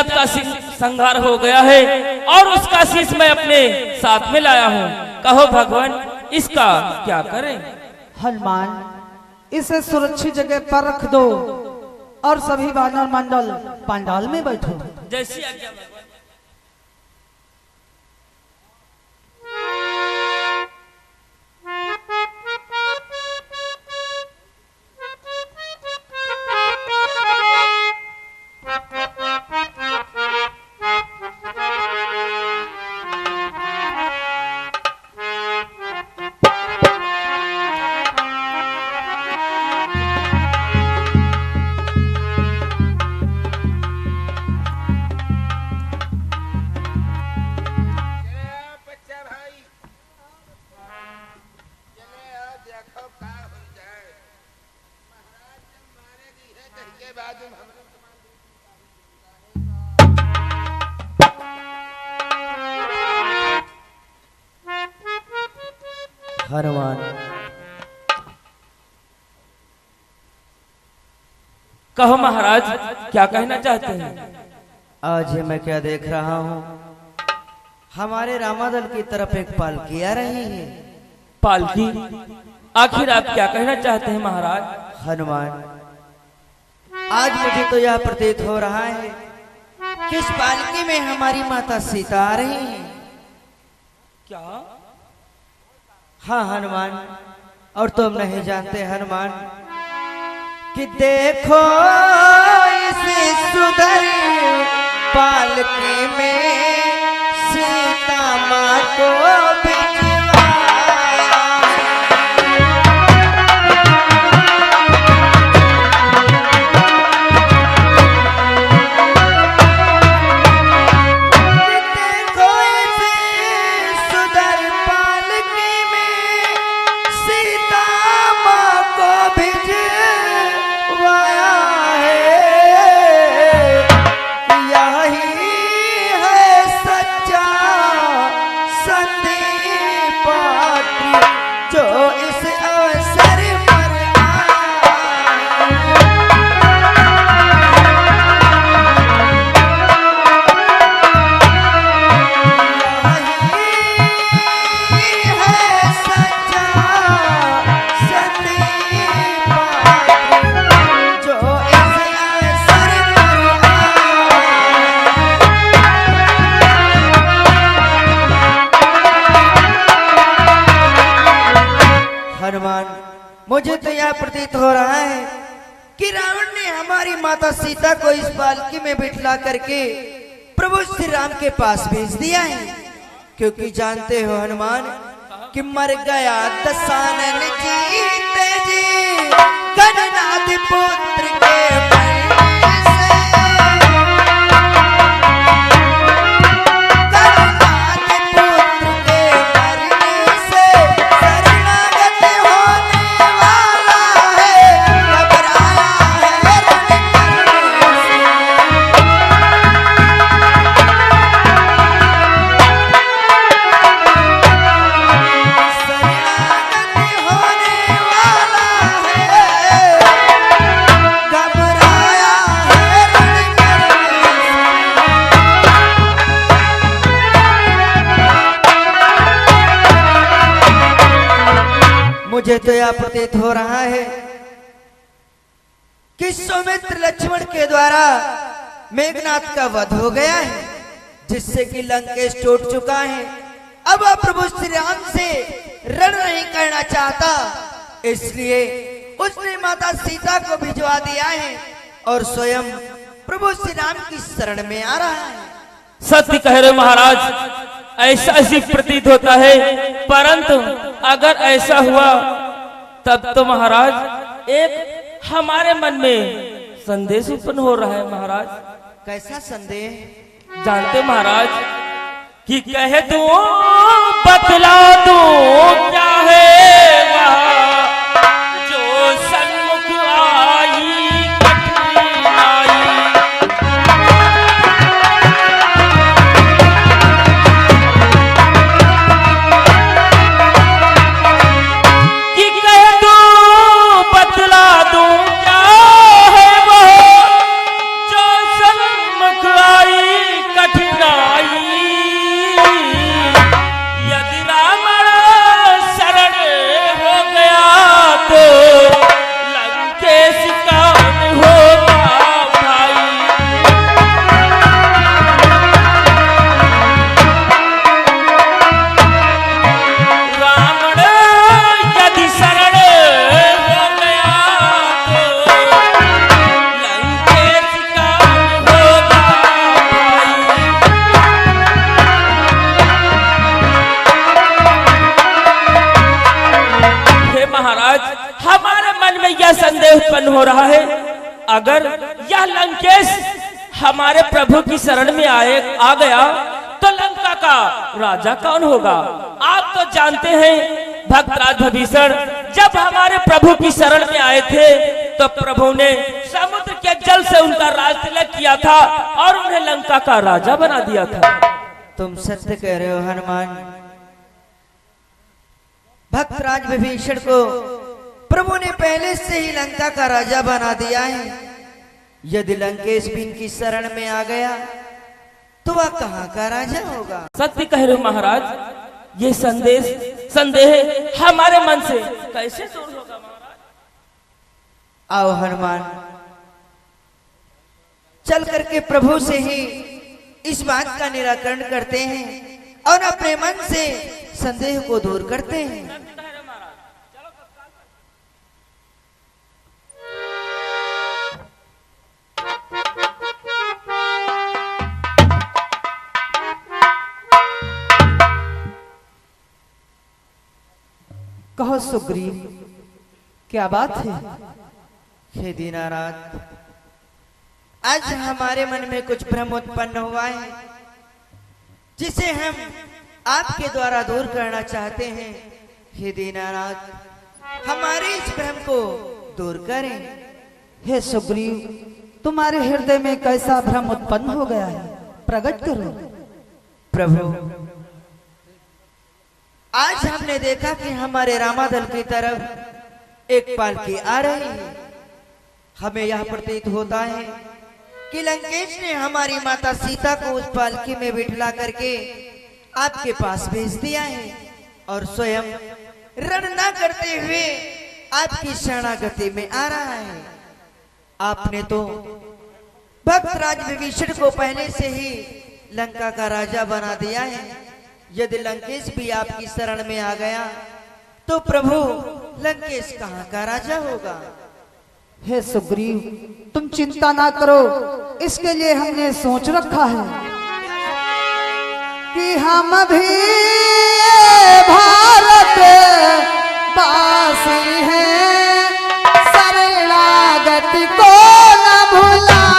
श्राप का संहार हो गया है और उसका शीश मैं अपने साथ में लाया हूँ। कहो भगवान इसका क्या करें? हनुमान इसे सुरक्षित जगह पर रख दो और सभी वानर मंडल पंडाल में बैठो। जैसी आज्ञा भगवान। हनुमान कहो महाराज क्या कहना चाहते हैं? आज ये मैं क्या देख रहा हूँ, हमारे रामादल की तरफ एक पालकी आ रही है। पालकी? आखिर आप क्या कहना चाहते हैं महाराज? हनुमान आज मुझे तो यह प्रतीत हो रहा है कि इस पालकी में हमारी माता सीता आ रही है। क्या? हाँ हनुमान, और तुम नहीं जानते हनुमान कि देखो इस सुंदर पालकी में सीता माँ को मुझे तो यह प्रतीत हो रहा है कि रावण ने हमारी माता सीता को इस पालकी में बिठला करके प्रभु श्री राम के पास भेज दिया है, क्योंकि जानते हो हनुमान कि मर गया दशानन जीते जी गणनाथ पुत्र के मुझे तो यह प्रतीत हो रहा है कि सौमित्र लक्ष्मण के द्वारा मेघनाथ का वध हो गया है, जिससे कि लंकेश टूट चुका है। अब प्रभु श्री राम से रण नहीं करना चाहता, इसलिए उसने माता सीता को भिजवा दिया है और स्वयं प्रभु श्री राम की शरण में आ रहा है। सत्य कह रहे महाराज, ऐसा ही प्रतीत होता है, परंतु अगर ऐसा हुआ तब तो महाराज एक हमारे मन में संदेश उत्पन्न हो रहा है। महाराज कैसा संदेह? जानते महाराज कि कह दूं बतला दूं क्या है वह जो सन्मुख आई कठिनाई। कि कह दूं बतला दूं क्या है वह जो सन्मुख आई महाराज हमारे मन में यह संदेह उत्पन्न हो रहा है, अगर यह लंकेश हमारे प्रभु की शरण में आ गया तो लंका का राजा कौन होगा? आप तो जानते हैं भक्तराज विभीषण जब हमारे प्रभु की शरण में आए थे तो प्रभु ने समुद्र के जल से उनका राज तिलक किया था और उन्हें लंका का राजा बना दिया था। तुम सत्य कह रहे हो हनुमान। भक्तराज विभीषण को प्रभु ने पहले से ही लंका का राजा बना दिया है। यदि लंकेश भी इनकी शरण में आ गया तो वह कहाँ का राजा होगा? सत्य कह रहे हो महाराज, ये संदेह हमारे मन से कैसे दूर होगा महाराज? आओ हनुमान, चल करके प्रभु से ही इस बात का निराकरण करते हैं और अपने मन से संदेह को दूर करते हैं। कहो सुग्रीव, क्या बात है? हे दीनानाथ, आज हमारे मन में कुछ भ्रम उत्पन्न हुआ है जिसे हम आपके द्वारा दूर करना चाहते हैं। हे दीनानाथ, हमारे इस भ्रम को दूर करें। हे सुग्रीव, तुम्हारे हृदय में कैसा भ्रम उत्पन्न हो गया है, प्रकट करो। प्रभु, आज हमने देखा कि हमारे रामादल की तरफ एक पालकी आ रही है। हमें यह प्रतीत होता है कि लंकेश ने हमारी माता सीता को उस पालकी में बिठला करके आपके पास भेज दिया है और स्वयं रण न करते हुए आपकी शरणागति में आ रहा है। आपने तो भक्तराज विभीषण को पहले से ही लंका का राजा बना दिया है। यदि लंकेश भी आपकी शरण में आ गया तो प्रभु लंकेश कहाँ का राजा होगा? हे सुग्रीव, तुम चिंता ना करो, इसके लिए हमने सोच रखा है कि हम भी भारत वासी हैं, शरणागति को न भुलाएंगे।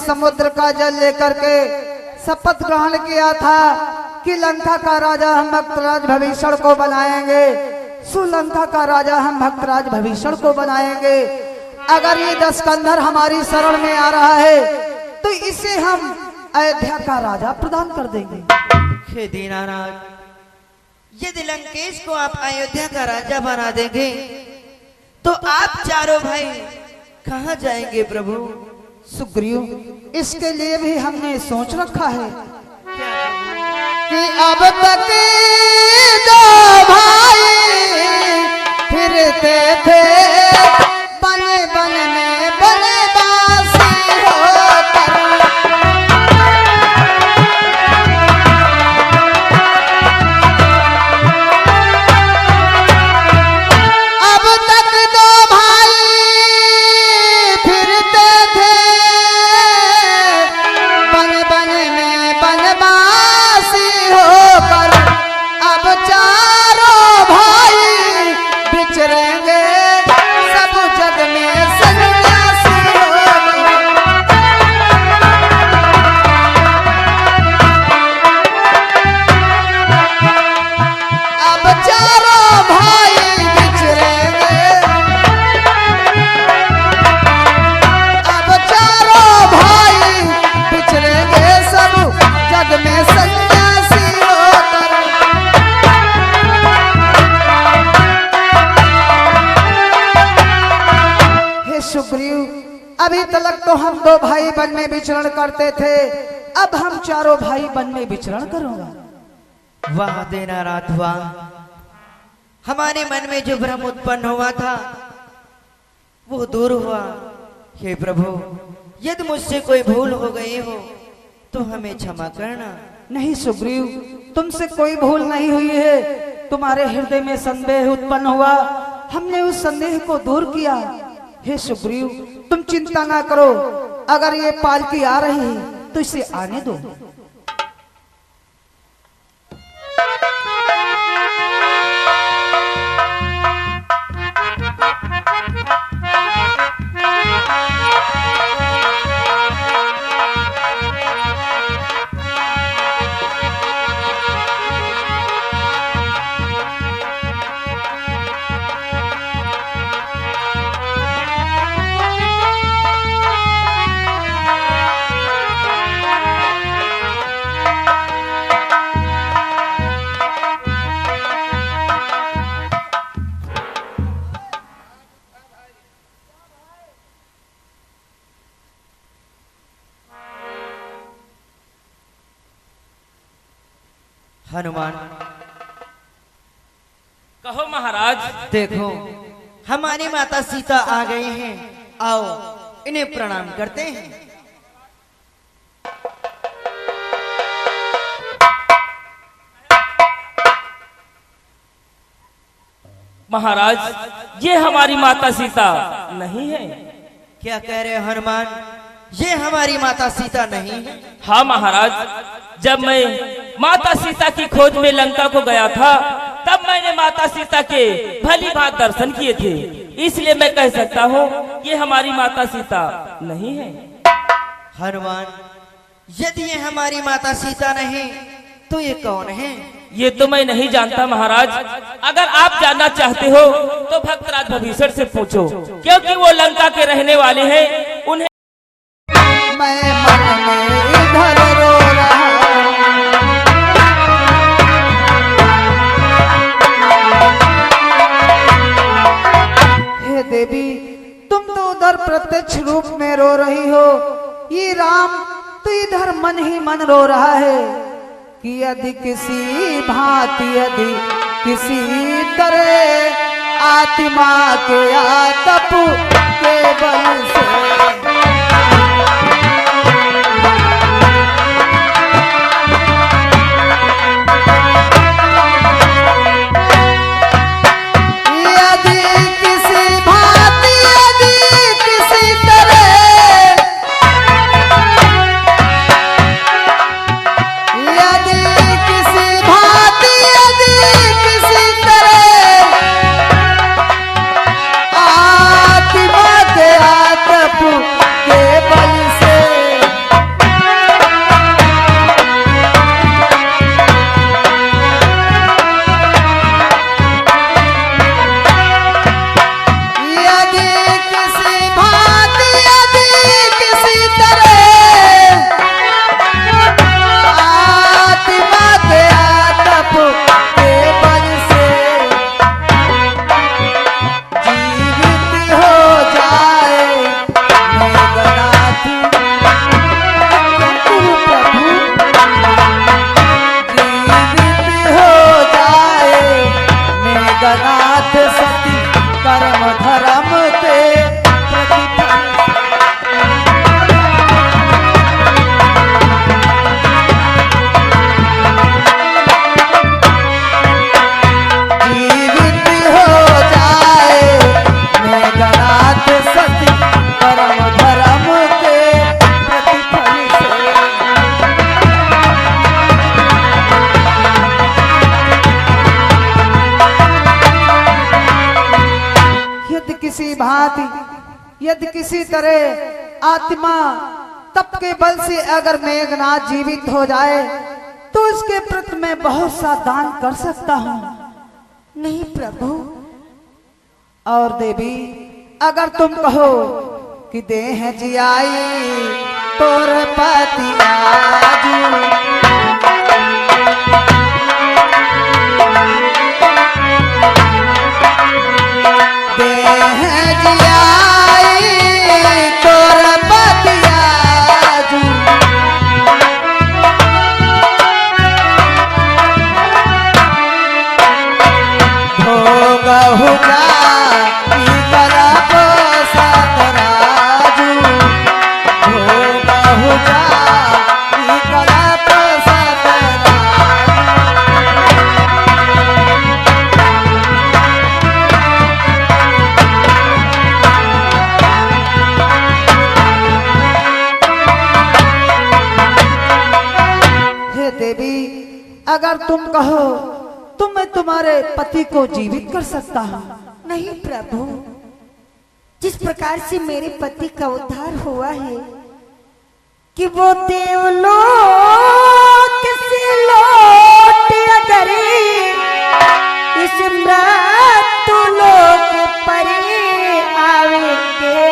समुद्र का जल लेकर के शपथ ग्रहण किया था कि लंका का राजा हम भक्तराज विभीषण को बनाएंगे, सुलंका का राजा हम भक्तराज विभीषण को बनाएंगे। अगर ये दशकंधर हमारी शरण में आ रहा है तो इसे हम अयोध्या का राजा प्रदान कर देंगे। हे दीनानाथ, यदि लंकेश को आप अयोध्या का राजा बना देंगे तो आप चारों भाई कहाँ जाएंगे प्रभु? सुग्रीव, इसके लिए भी हमने सोच रखा है कि अब तक दो भाई फिरते थे बन बन में बनवासी होकर। अब तक दो भाई फिरते थे बन बन में बनवासी होकर, अभी तक तो हम दो भाई वन में विचरण करते थे, अब हम चारों भाई वन में विचरण करूंगा। वाह दीनानाथ वाह, हमारे मन में जो भ्रम उत्पन्न हुआ था वो दूर हुआ। हे प्रभु, यदि मुझसे कोई भूल हो गई हो तो हमें क्षमा करना। नहीं सुग्रीव, तुमसे कोई भूल नहीं हुई है। तुम्हारे हृदय में संदेह उत्पन्न हुआ, हमने उस संदेह को दूर किया। हे सुग्रीव, तुम चिंता ना करो, अगर ये पालकी आ रही है तो इसे आने दो। हनुमान, कहो महाराज। देखो हमारी माता सीता आ गई हैं, आओ इन्हें प्रणाम करते हैं। महाराज, ये हमारी माता सीता नहीं है। क्या कह रहे हो हनुमान, ये हमारी माता सीता नहीं है? हाँ महाराज, जब मैं माता सीता की खोज में लंका को गया था तब मैंने माता सीता के भली भांति दर्शन किए थे, इसलिए मैं कह सकता हूँ ये हमारी माता सीता नहीं है। हनुमान, यदि ये हमारी माता सीता नहीं तो ये कौन है? ये तो मैं नहीं जानता महाराज, अगर आप जानना चाहते हो तो भक्तराज भविष्य से पूछो, क्योंकि वो लंका के रहने वाले हैं। उन्हें मैं मन में इधर रो रहा, हे देवी, तुम तो उधर प्रत्यक्ष रूप में रो रही हो, ये राम तो इधर मन ही मन रो रहा है कि यदि किसी भांति, यदि किसी तरह आत्मा के आतप के बल से यदि किसी तरह आत्मा तप के बल से अगर मेघनाथ जीवित हो जाए तो इसके प्रति मैं बहुत सा दान कर सकता हूँ। नहीं प्रभु और देवी, अगर तुम कहो कि देह जियाई तोर पति आजू, देह जियाई तोर तुम कहो तो मैं तुम्हारे पति को जीवित कर सकता हूँ। नहीं प्रभु, जिस प्रकार से मेरे पति का उद्धार हुआ है कि वो देवलोक से लौट अगर इस मृत्यु लोक पर आवेंगे,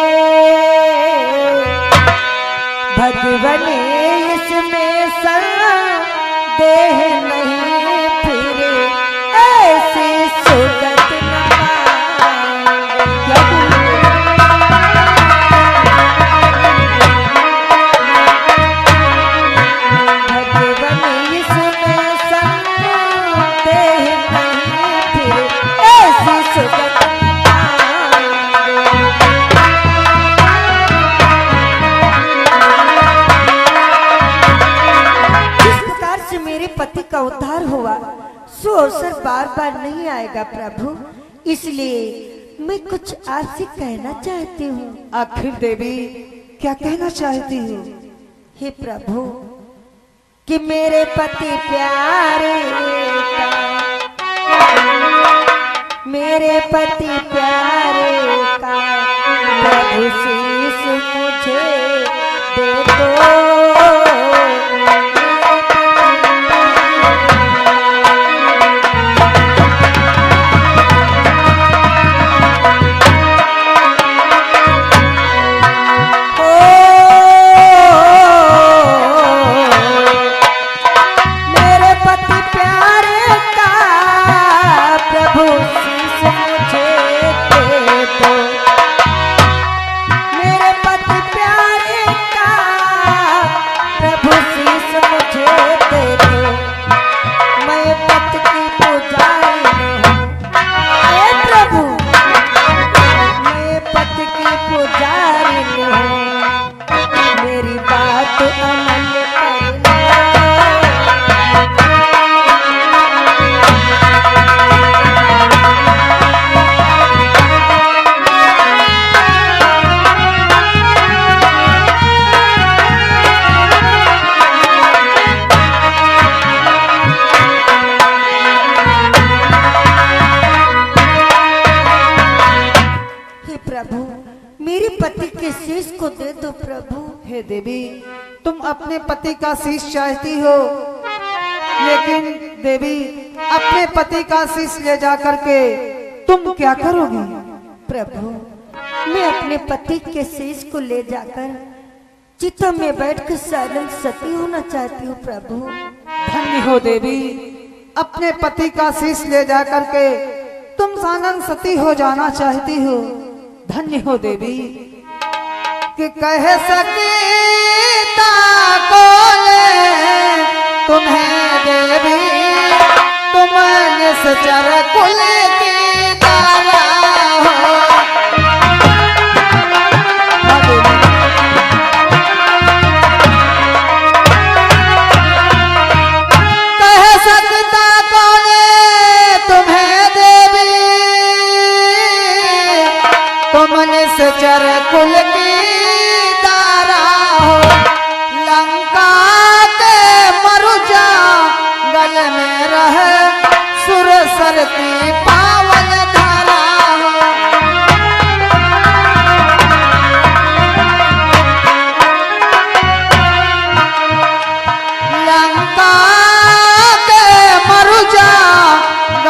भगवन इसमें संदेह नहीं, फिर ऐसी सुगत न भगवन इसमें संदेह नहीं, फिर ऐसी सुगत मेरे पति का उद्धार हुआ सो अवसर बार बार नहीं आएगा प्रभु, इसलिए मैं कुछ आपसे कहना चाहती हूँ। आखिर देवी क्या कहना चाहती हो? हे प्रभु, कि मेरे पति प्यारे का, मेरे पति प्यारे का प्रभु शीश मुझे दे दो। हे देवी, तुम अपने पति का शीश चाहती हो, लेकिन देवी अपने पति का शीश ले जा करके तुम क्या करोगी? प्रभु, मैं अपने पति के शीश को ले जाकर चिता में बैठकर सानंद सती होना चाहती हूँ प्रभु। धन्य हो देवी, अपने पति का शीश ले जा करके तुम सानंद सती हो जाना चाहती हो। धन्य हो देवी। कि कह सकता कौन तुम्हें देवी, तुम निश्चर कुल की तारा हो। कह सकता कौन तुम्हें देवी, तुम निश्चर कुल की लंका के मरुजा गल में रह सुर सरती